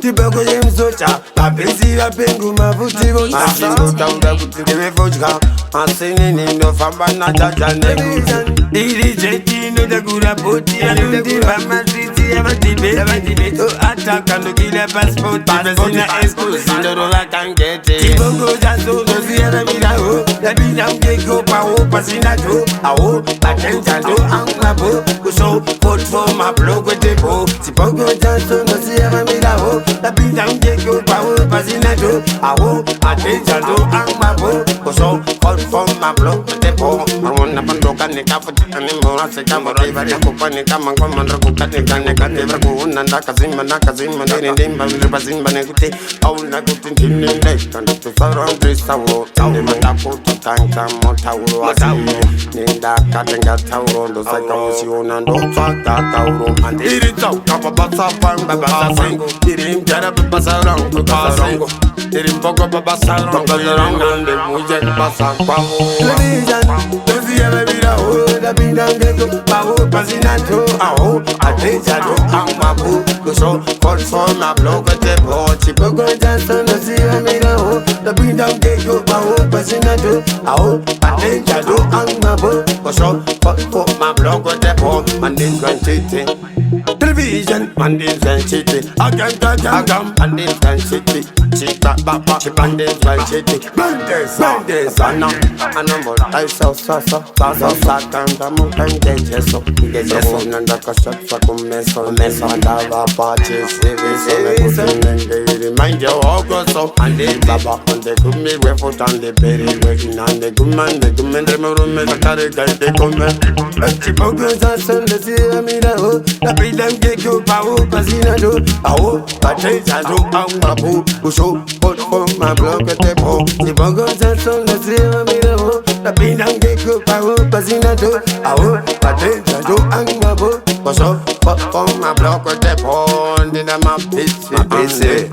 Tibago yemzocha mapenzi ya pengu mavuti vocha Asingotanga kutindebe vochka Asini nindo famba na chacha nebuza DJ Tino da gura poti Alundi mama triti ya matibe To ataka nukile passport Pasina exclusive Ndoro la kangete Tibago jaso Nozi ya mila ho Labina mkeko pa ho Pasina to Aho Patenta do angmabo Kuso Vote for my blog with the bo Tibago jaso Nozi ya mila ho Labina mkeko pa ho Pasina to Aho Patenta do angmabo Kuso Vote for my blog with the bo Marwana pandoka nika Futika ni mora Seka mora Ivari kupa nika Mangwa mandra kuka nika Nika tebra kuhuna Nakazima nakazima Nini nimba Miriba zimba Nekute Au nakuti Nini neka Nitu sarang Drisa wo Tini matapu Tutanka Motauro Asimi Ninda katenga tauro Ndo seka usiona Ndo faka tauro Iri tau Kapa basa pangu Basango Iri mjara basa rangu Basango Iri mbogo basa rangu Basa rangu Nde muje basa kwangu Dozi ya bebida ho Da binda ngeko Baho pasinato Aho Ateja do Angmabu Kuso Fort for my blog Te po Chipogo Jason Dozi ya bebida ho Da binda ngeko Baho pasinato Aho Ateja do Angmabu Kuso Fort for my blog Te po Mandin Granchiti Television Mandin Granchiti Agam Mandin Granchiti Chita Baba Chipandin Granchiti Bandes Anam Anamor Aisa Sasa Sakanda Mukande Jeso Jeso Nanda Kashat Fakumeso Meso Andava Pachi Sivi Remind you all go so And the Baba And the Gumi Wefot And the Berry Waking And the Guman The Guman The Murume The Karika The Guman Chipogo Jason The Siamida Ho The Pidam Geko Pao Pasina Do Aho Pateja Do Amabu Usho Put for my block at the po Chipogo Jason The Siamida Ho The Pidam Geko Pao Pasina Do Aho Pateja Do Amabu Usho Put for my block at the po Ndina ma pisi